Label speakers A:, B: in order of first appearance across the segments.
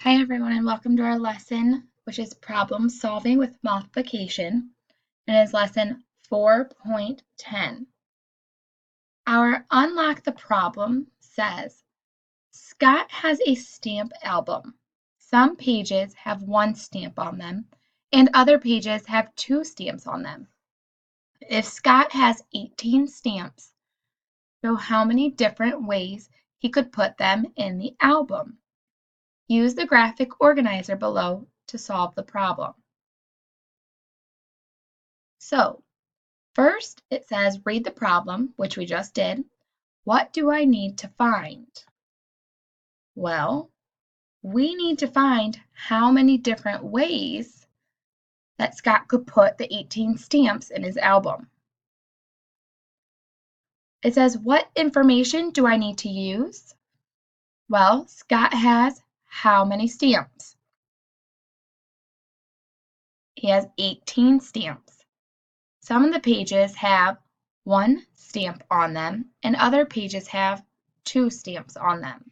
A: Hi everyone and welcome to our lesson, which is problem solving with multiplication, and is lesson 4.10. Our Unlock the Problem says, Scott has a stamp album. Some pages have one stamp on them, and other pages have two stamps on them. If Scott has 18 stamps, show how many different ways he could put them in the album. Use the graphic organizer below to solve the problem. So, first it says read the problem, which we just did. What do I need to find? Well, we need to find how many different ways that Scott could put the 18 stamps in his album. It says, what information do I need to use? Well, Scott has how many stamps? He has 18 stamps. Some of the pages have one stamp on them, and other pages have two stamps on them.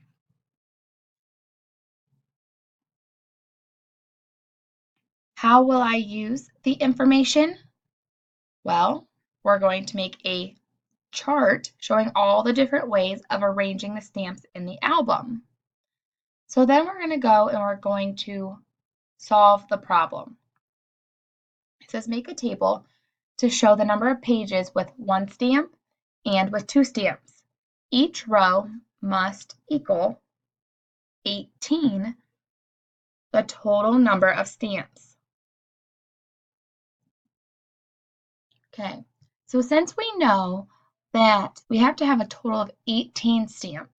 A: How will I use the information? Well, we're going to make a chart showing all the different ways of arranging the stamps in the album. So then we're going to go and we're going to solve the problem. It says make a table to show the number of pages with one stamp and with two stamps. Each row must equal 18, the total number of stamps. Okay, so since we know that we have to have a total of 18 stamps,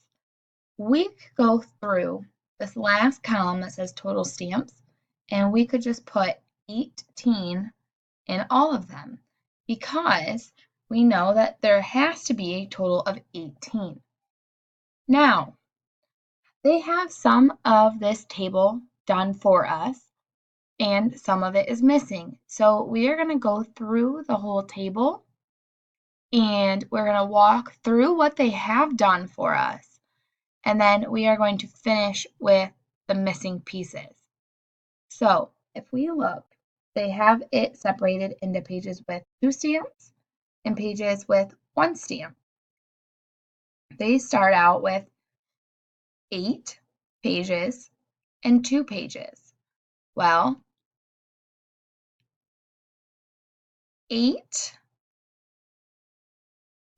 A: we could go through this last column that says total stamps, and we could just put 18 in all of them because we know that there has to be a total of 18. Now, they have some of this table done for us, and some of it is missing. So we are going to go through the whole table, and we're going to walk through what they have done for us. And then we are going to finish with the missing pieces. So if we look, they have it separated into pages with two stamps and pages with one stamp. They start out with 8 pages and 2 pages. Well, 8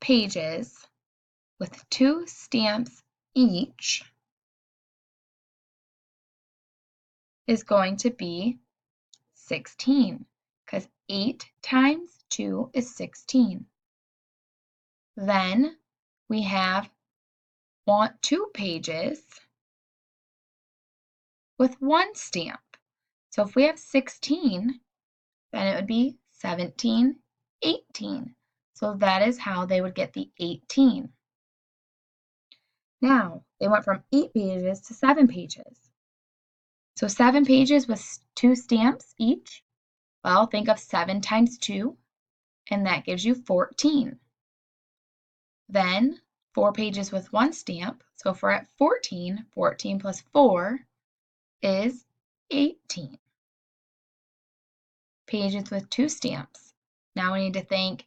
A: pages with 2 stamps each is going to be 16 because 8 times 2 is 16. Then we have 2 pages with 1 stamp. So if we have 16, then it would be 17, 18. So that is how they would get the 18. Now, they went from 8 pages to 7 pages. So 7 pages with 2 stamps each. Well, think of 7 times 2, and that gives you 14. Then 4 pages with 1 stamp. So if we're at 14, 14 plus 4 is 18. Pages with 2 stamps. Now we need to think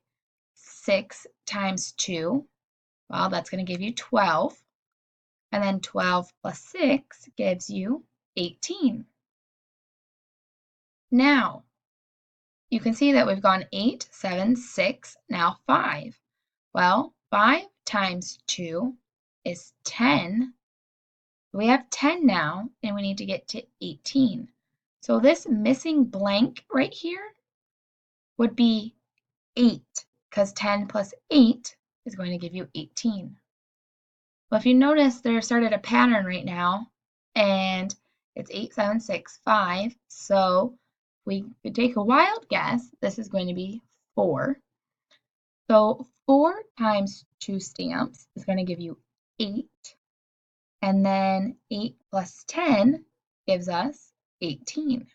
A: 6 times 2. Well, that's going to give you 12. And then 12 plus 6 gives you 18. Now, you can see that we've gone 8, 7, 6, now 5. Well, 5 times 2 is 10. We have 10 now, and we need to get to 18. So this missing blank right here would be 8, because 10 plus 8 is going to give you 18. Well, if you notice, there started a pattern right now, and it's 8, 7, 6, 5. So we could take a wild guess. This is going to be 4. So 4 times 2 stamps is going to give you 8. And then 8 plus 10 gives us 18.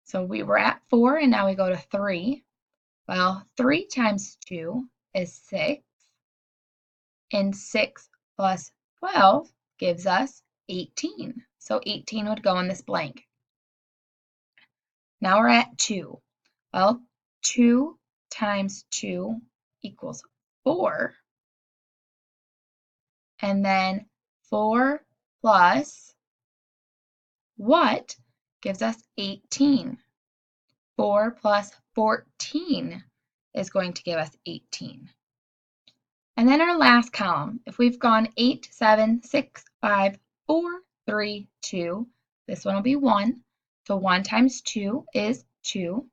A: So we were at 4, and now we go to 3. Well, 3 times 2 is 6. And 6 plus 12 gives us 18. so 18 would go in this blank. Now we're at 2. Well, 2 times 2 equals 4. And then 4 plus what gives us 18? 4 plus 14 is going to give us 18. And then our last column, if we've gone 8, 7, 6, 5, 4, 3, 2, this one will be 1. So 1 times 2 is 2.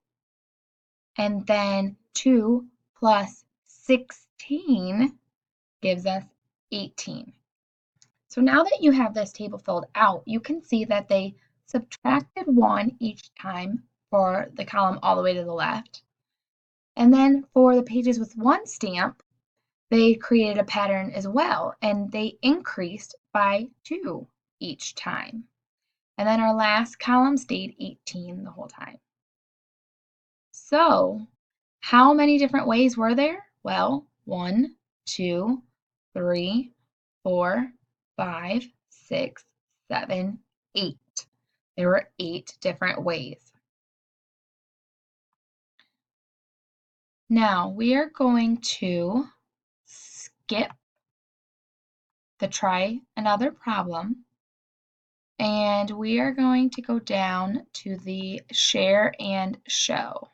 A: And then 2 plus 16 gives us 18. So now that you have this table filled out, you can see that they subtracted 1 each time for the column all the way to the left. And then for the pages with 1 stamp, they created a pattern as well, and they increased by 2 each time. And then our last column stayed 18 the whole time. So how many different ways were there? Well, 1, 2, 3, 4, 5, 6, 7, 8. There were 8 different ways. Now we are going to skip the try another problem, and we are going to go down to the share and show.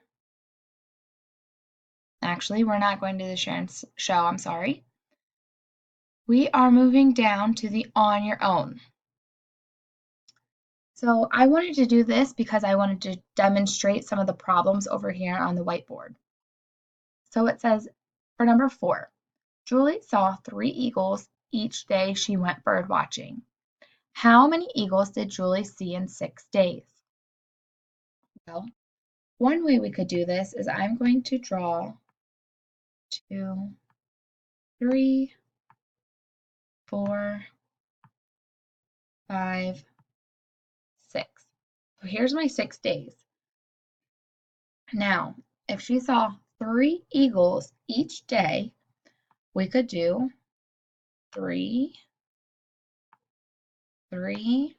A: Actually, we're not going to the share and show, I'm sorry. We are moving down to the on your own. So I wanted to do this because I wanted to demonstrate some of the problems over here on the whiteboard. So it says for number 4, Julie saw 3 eagles each day she went bird watching. How many eagles did Julie see in 6 days? Well, one way we could do this is I'm going to draw 2, 3, 4, 5, 6. So here's my 6 days. Now, if she saw 3 eagles each day, we could do 3, 3,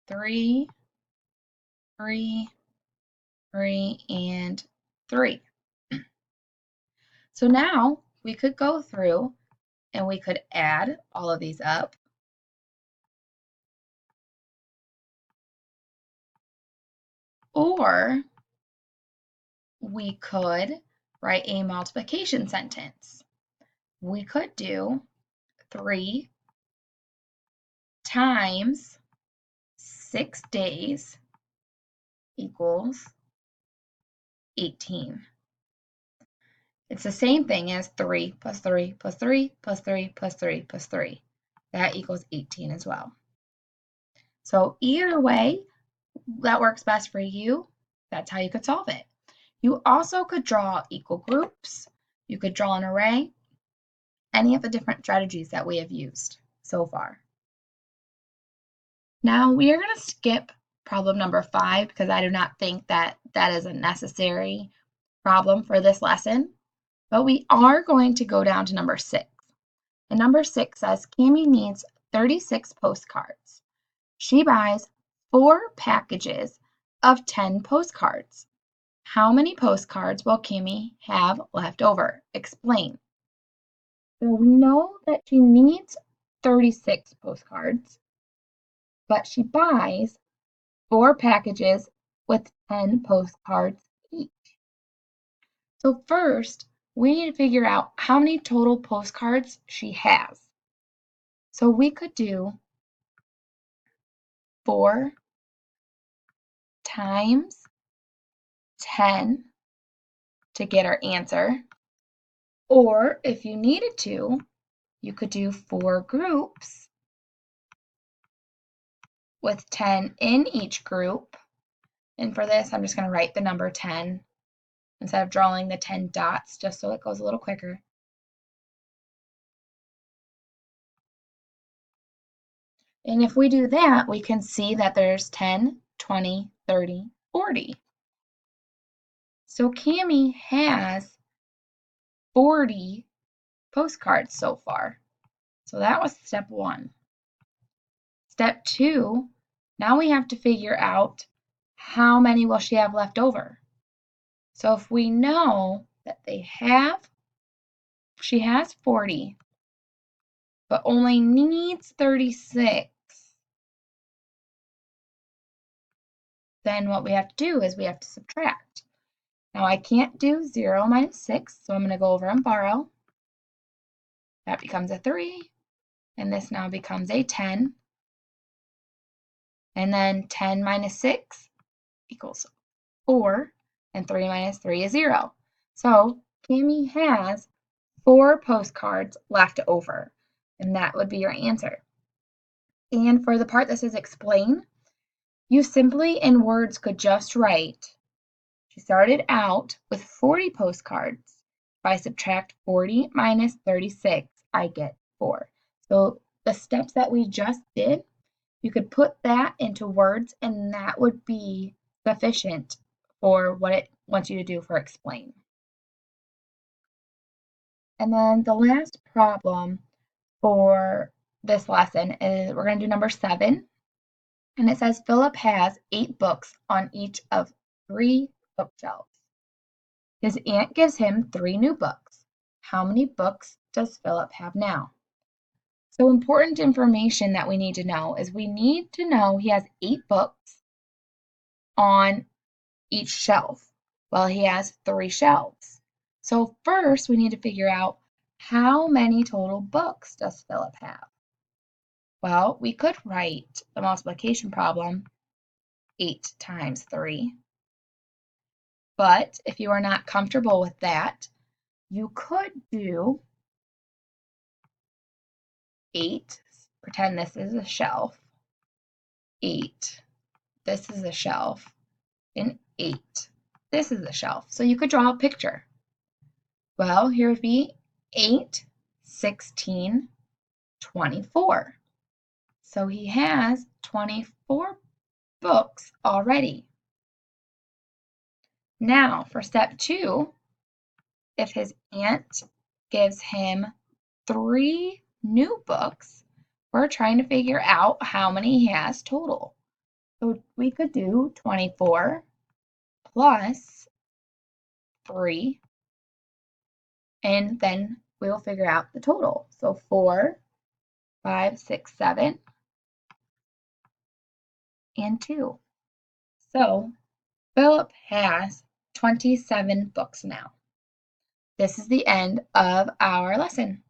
A: 3, 3, 3, and 3. So now we could go through and we could add all of these up. Or we could write a multiplication sentence. We could do 3 times 6 days equals 18. It's the same thing as 3 plus 3 plus 3 plus 3 plus 3 plus 3. That equals 18 as well. So either way that works best for you, that's how you could solve it. You also could draw equal groups. You could draw an array. Any of the different strategies that we have used so far. Now we are going to skip problem number 5 because I do not think that that is a necessary problem for this lesson. But we are going to go down to number 6. And number 6 says Cami needs 36 postcards. She buys 4 packages of 10 postcards. How many postcards will Cami have left over? Explain. So we know that she needs 36 postcards, but she buys 4 packages with 10 postcards each. So first, we need to figure out how many total postcards she has. So we could do 4 times 10 to get our answer. Or if you needed to, you could do 4 groups with 10 in each group. And for this, I'm just going to write the number 10 instead of drawing the 10 dots, just so it goes a little quicker. And if we do that, we can see that there's 10, 20, 30, 40. So Cami has 40 postcards so far. So that was step 1. Step 2, now we have to figure out how many will she have left over. So if we know that she has 40, but only needs 36, then what we have to do is we have to subtract. Now I can't do 0 minus 6, so I'm going to go over and borrow. That becomes a 3, and this now becomes a 10. And then 10 minus 6 equals 4, and 3 minus 3 is 0. So Cami has 4 postcards left over, and that would be your answer. And for the part that says explain, you simply in words could just write, she started out with 40 postcards. If I subtract 40 minus 36, I get 4. So the steps that we just did, you could put that into words, and that would be sufficient for what it wants you to do for explain. And then the last problem for this lesson is we're going to do number 7. And it says Philip has 8 books on each of 3 bookshelves. His aunt gives him 3 new books. How many books does Philip have now? So important information that we need to know is we need to know he has 8 books on each shelf. Well, he has 3 shelves. So first we need to figure out how many total books does Philip have? Well, we could write the multiplication problem 8 times 3. But if you are not comfortable with that, you could do 8. Pretend this is a shelf. 8. This is a shelf. And 8. This is a shelf. So you could draw a picture. Well, here would be 8, 16, 24. So he has 24 books already. Now, for step 2, if his aunt gives him 3 new books, we're trying to figure out how many he has total. So we could do 24 plus 3, and then we'll figure out the total. So 4, 5, 6, 7, and 2. So Philip has 27 books now. This is the end of our lesson.